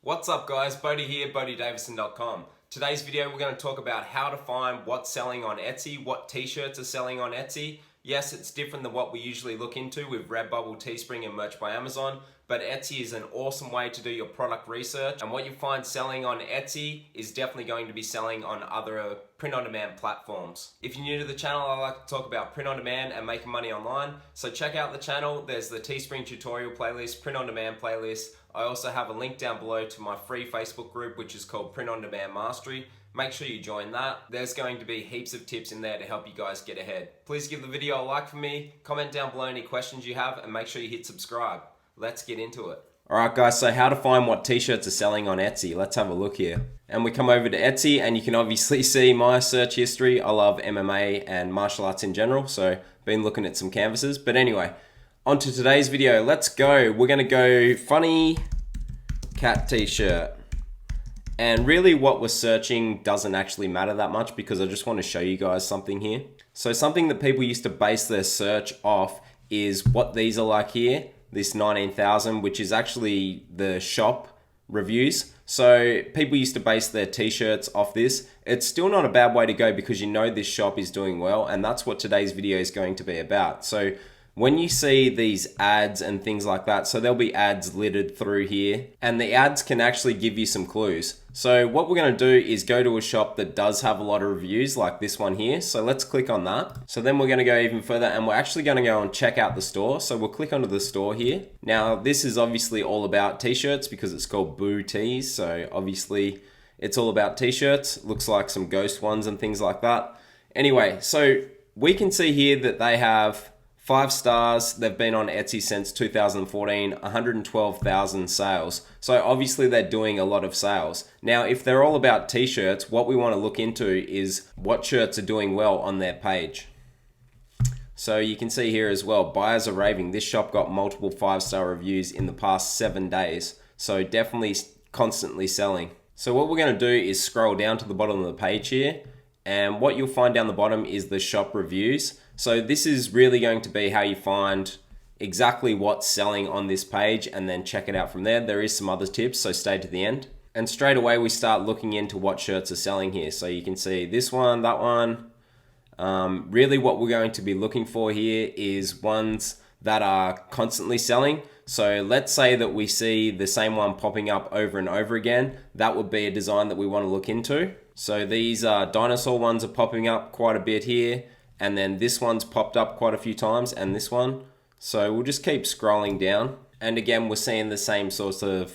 What's up guys, Bodie here, BodieDavison.com. Today's video we're going to talk about how to find what's selling on Etsy, what t-shirts are selling on Etsy. Yes, it's different than what we usually look into with Redbubble, Teespring and Merch by Amazon, but Etsy is an awesome way to do your product research, and what you find selling on Etsy is definitely going to be selling on other print-on-demand platforms. If you're new to the channel, I like to talk about print-on-demand and making money online, so check out the channel. There's the Teespring tutorial playlist, print-on-demand playlist. I also have a link down below to my free Facebook group, which is called Print on Demand Mastery. Make sure you join that. There's going to be heaps of tips in there to help you guys get ahead. Please give the video a like for me, comment down below any questions you have, and make sure you hit subscribe. Let's get into it. Alright guys, so how to find what t-shirts are selling on Etsy. Let's have a look here. And we come over to Etsy and you can obviously see my search history. I love MMA and martial arts in general, so I've been looking at some canvases. But anyway, on to today's video. Let's go. We're going to go funny cat t-shirt. And really what we're searching doesn't actually matter that much because I just want to show you guys something here. So something that people used to base their search off is what these are like here. This 19,000, which is actually the shop reviews. So people used to base their t-shirts off this. It's still not a bad way to go because you know this shop is doing well, and that's what today's video is going to be about. So when you see these ads and things like that, so there'll be ads littered through here, and the ads can actually give you some clues. So what we're going to do is go to a shop that does have a lot of reviews like this one here. So let's click on that. So then we're going to go even further and we're actually going to go and check out the store. So we'll click onto the store here. Now this is obviously all about t-shirts because it's called Boo Tees. So obviously it's all about t-shirts. Looks like some ghost ones and things like that. Anyway, so we can see here that they have 5 stars. They've been on Etsy since 2014, 112,000 sales. So obviously they're doing a lot of sales. Now, if they're all about t-shirts, what we want to look into is what shirts are doing well on their page. So you can see here as well, buyers are raving. This shop got multiple 5-star reviews in the past 7 days. So definitely constantly selling. So what we're going to do is scroll down to the bottom of the page here. And what you'll find down the bottom is the shop reviews. So this is really going to be how you find exactly what's selling on this page and then check it out from there. There is some other tips, so stay to the end. And straight away we start looking into what shirts are selling here. So you can see this one, that one. Really what we're going to be looking for here is ones that are constantly selling. So let's say that we see the same one popping up over and over again. That would be a design that we want to look into. So these dinosaur ones are popping up quite a bit here. And then this one's popped up quite a few times, and this one. So we'll just keep scrolling down. And again, we're seeing the same sorts of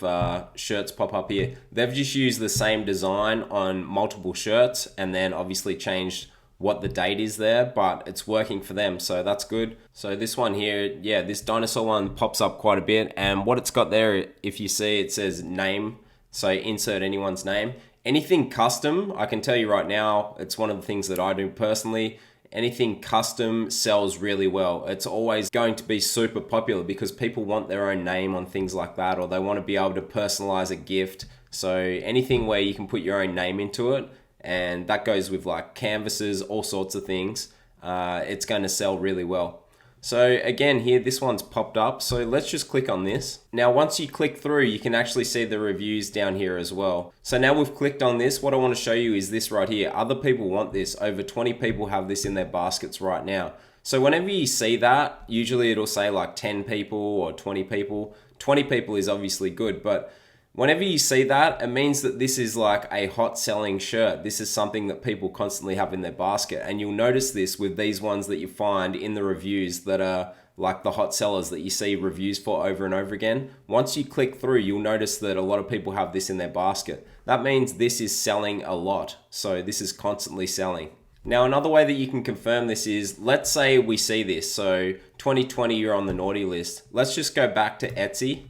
shirts pop up here. They've just used the same design on multiple shirts and then obviously changed what the date is there, but it's working for them, so that's good. So this one here, yeah, this dinosaur one pops up quite a bit, and what it's got there, if you see, it says name, so insert anyone's name. Anything custom, I can tell you right now, it's one of the things that I do personally. Anything custom sells really well. It's always going to be super popular because people want their own name on things like that, or they want to be able to personalize a gift. So anything where you can put your own name into it, and that goes with like canvases, all sorts of things, it's going to sell really well. So again here, this one's popped up. So let's just click on this. Now once you click through, you can actually see the reviews down here as well. So now we've clicked on this, what I want to show you is this right here. Other people want this. Over 20 people have this in their baskets right now. So whenever you see that, usually it'll say like 10 people or 20 people. 20 people is obviously good, but whenever you see that, it means that this is like a hot selling shirt. This is something that people constantly have in their basket. And you'll notice this with these ones that you find in the reviews that are like the hot sellers that you see reviews for over and over again. Once you click through, you'll notice that a lot of people have this in their basket. That means this is selling a lot. So this is constantly selling. Now, another way that you can confirm this is, let's say we see this. So 2020, you're on the naughty list. Let's just go back to Etsy.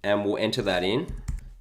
And we'll enter that in.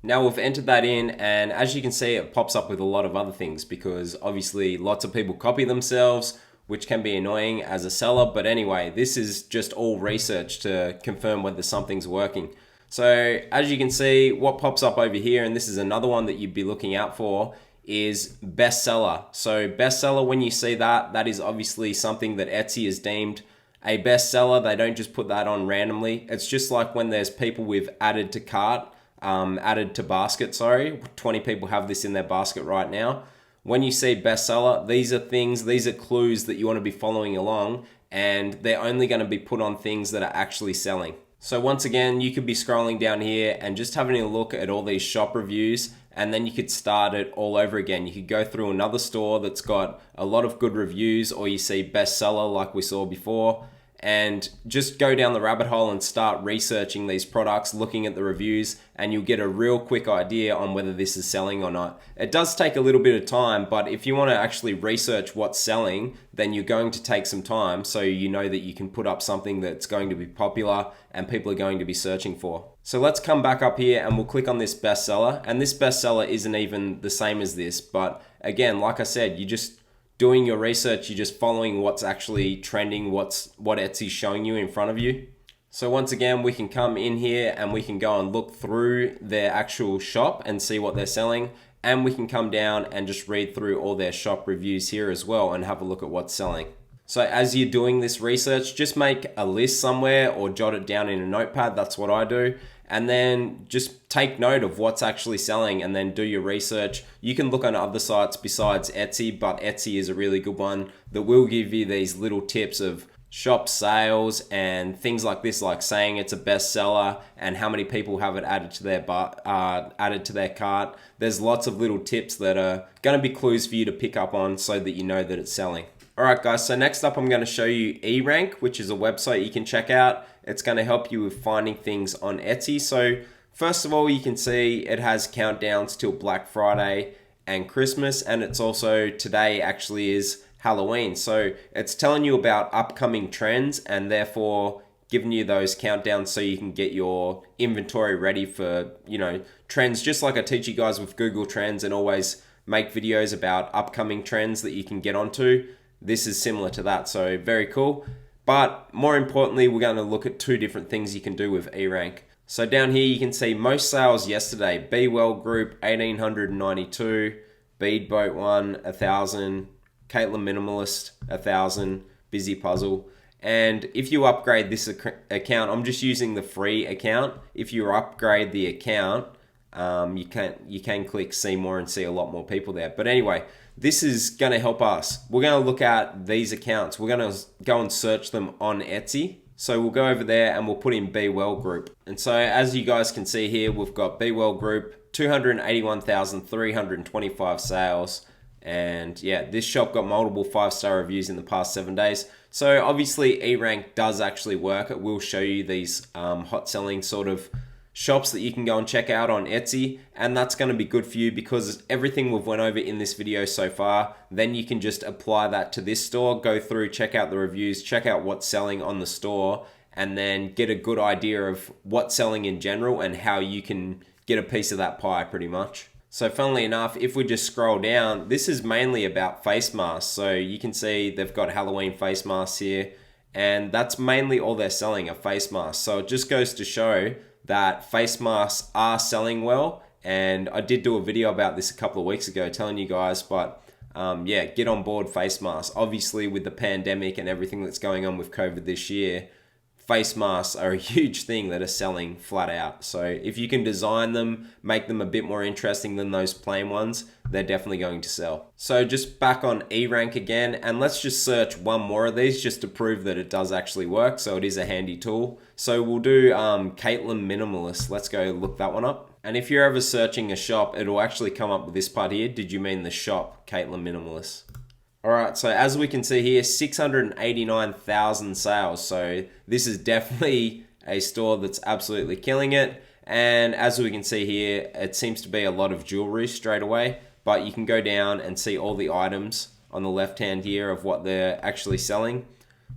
Now we've entered that in, and as you can see, it pops up with a lot of other things because obviously lots of people copy themselves, which can be annoying as a seller. But anyway, this is just all research to confirm whether something's working. So as you can see, what pops up over here, and this is another one that you'd be looking out for, is bestseller. So bestseller, when you see that, that is obviously something that Etsy has deemed a bestseller. They don't just put that on randomly. It's just like when there's people with added to cart. added to basket, sorry. 20 people have this in their basket right now. When you see bestseller, these are clues that you want to be following along, and they're only going to be put on things that are actually selling. So once again, you could be scrolling down here and just having a look at all these shop reviews, and then you could start it all over again. You could go through another store that's got a lot of good reviews, or you see bestseller like we saw before, and just go down the rabbit hole and start researching these products, looking at the reviews, and you'll get a real quick idea on whether this is selling or not. It does take a little bit of time, but if you want to actually research what's selling, then you're going to take some time, so you know that you can put up something that's going to be popular and people are going to be searching for. So let's come back up here and we'll click on this bestseller, and this bestseller isn't even the same as this, but again, like I said, you just doing your research, you're just following what's actually trending, what Etsy's showing you in front of you. So once again, we can come in here and we can go and look through their actual shop and see what they're selling. And we can come down and just read through all their shop reviews here as well and have a look at what's selling. So as you're doing this research, just make a list somewhere or jot it down in a notepad. That's what I do. And then just take note of what's actually selling and then do your research. You can look on other sites besides Etsy, but Etsy is a really good one that will give you these little tips of shop sales and things like this, like saying it's a bestseller and how many people have it added to their cart. There's lots of little tips that are going to be clues for you to pick up on so that you know that it's selling. Alright guys, so next up I'm going to show you eRank, which is a website you can check out. It's going to help you with finding things on Etsy. So first of all, you can see it has countdowns till Black Friday and Christmas, and it's also today actually is Halloween. So it's telling you about upcoming trends and therefore giving you those countdowns so you can get your inventory ready for, trends, just like I teach you guys with Google Trends and always make videos about upcoming trends that you can get onto. This is similar to that, so very cool. But more importantly, we're going to look at two different things you can do with eRank. So down here you can see most sales yesterday. Be Well Group 1892, Bead Boat 1 1000, Caitlin Minimalist 1000, Busy Puzzle. And if you upgrade this account, I'm just using the free account. If you upgrade the account, you can click see more and see a lot more people there. But anyway, this is going to help us. We're going to look at these accounts. We're going to go and search them on Etsy. So we'll go over there and we'll put in Be Well Group. And so as you guys can see here, we've got Be Well Group, 281,325 sales. And yeah, this shop got multiple 5-star reviews in the past 7 days. So obviously eRank does actually work. It will show you these hot selling sort of shops that you can go and check out on Etsy, and that's going to be good for you because everything we've went over in this video so far, then you can just apply that to this store, go through, check out the reviews, check out what's selling on the store, and then get a good idea of what's selling in general and how you can get a piece of that pie pretty much. So funnily enough, if we just scroll down, this is mainly about face masks. So you can see they've got Halloween face masks here, and that's mainly all they're selling, are face masks. So it just goes to show that face masks are selling well, and I did do a video about this a couple of weeks ago telling you guys, but yeah, get on board face masks. Obviously with the pandemic and everything that's going on with COVID this year, face masks are a huge thing that are selling flat out. So if you can design them, make them a bit more interesting than those plain ones, they're definitely going to sell. So just back on eRank again, and let's just search one more of these just to prove that it does actually work. So it is a handy tool. So we'll do Caitlin Minimalist. Let's go look that one up. And if you're ever searching a shop, it'll actually come up with this part here. Did you mean the shop, Caitlin Minimalist? Alright, so as we can see here, 689,000 sales. So this is definitely a store that's absolutely killing it. And as we can see here, it seems to be a lot of jewelry straight away. But you can go down and see all the items on the left hand here of what they're actually selling.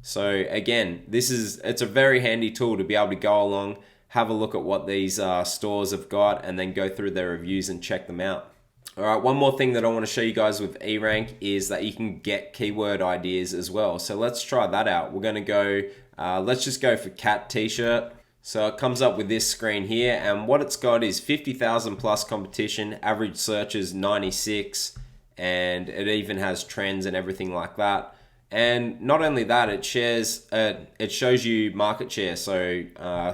So again, it's a very handy tool to be able to go along, have a look at what these stores have got, and then go through their reviews and check them out. Alright, one more thing that I want to show you guys with eRank is that you can get keyword ideas as well. So let's try that out. We're going to go, let's just go for cat t-shirt. So it comes up with this screen here, and what it's got is 50,000 plus competition, average search is 96, and it even has trends and everything like that. And not only that, it shows you market share. So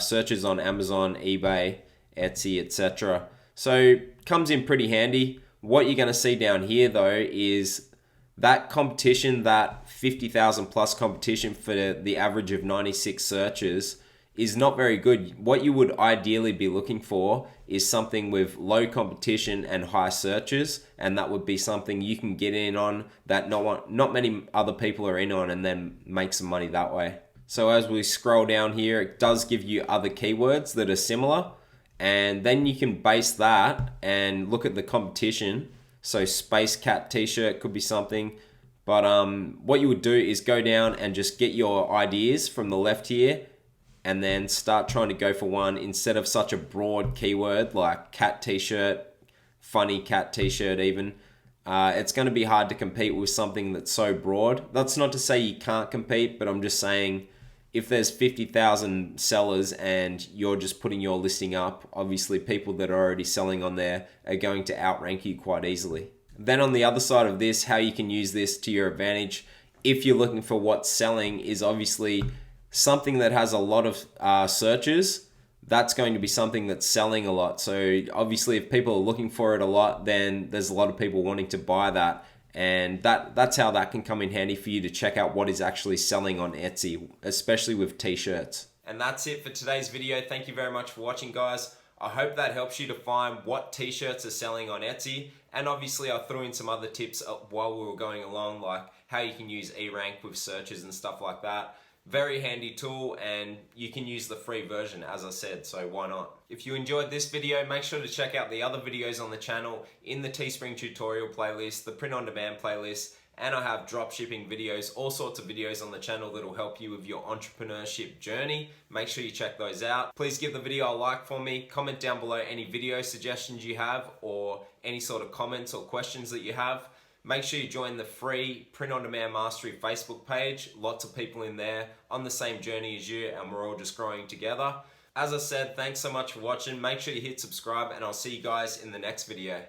searches on Amazon, eBay, Etsy, etc. So comes in pretty handy. What you're going to see down here though is that competition, that 50,000 plus competition for the average of 96 searches is not very good. What you would ideally be looking for is something with low competition and high searches, and that would be something you can get in on that not many other people are in on, and then make some money that way. So as we scroll down here, it does give you other keywords that are similar, and then you can base that and look at the competition. So Space Cat t-shirt could be something. But what you would do is go down and just get your ideas from the left here, and then start trying to go for one instead of such a broad keyword like cat t-shirt, funny cat t-shirt even. It's going to be hard to compete with something that's so broad. That's not to say you can't compete, but I'm just saying if there's 50,000 sellers and you're just putting your listing up, obviously people that are already selling on there are going to outrank you quite easily. Then on the other side of this, how you can use this to your advantage if you're looking for what's selling is obviously something that has a lot of searches. That's going to be something that's selling a lot. So obviously if people are looking for it a lot, then there's a lot of people wanting to buy that. And that's how that can come in handy for you to check out what is actually selling on Etsy, especially with t-shirts. And that's it for today's video. Thank you very much for watching, guys. I hope that helps you to find what t-shirts are selling on Etsy. And obviously I threw in some other tips while we were going along, like how you can use eRank with searches and stuff like that. Very handy tool, and you can use the free version as I said, so why not? If you enjoyed this video, make sure to check out the other videos on the channel in the Teespring tutorial playlist, the print on demand playlist, and I have dropshipping videos, all sorts of videos on the channel that will help you with your entrepreneurship journey. Make sure you check those out. Please give the video a like for me, comment down below any video suggestions you have or any sort of comments or questions that you have. Make sure you join the free Print on Demand Mastery Facebook page. Lots of people in there on the same journey as you, and we're all just growing together. As I said, thanks so much for watching. Make sure you hit subscribe, and I'll see you guys in the next video.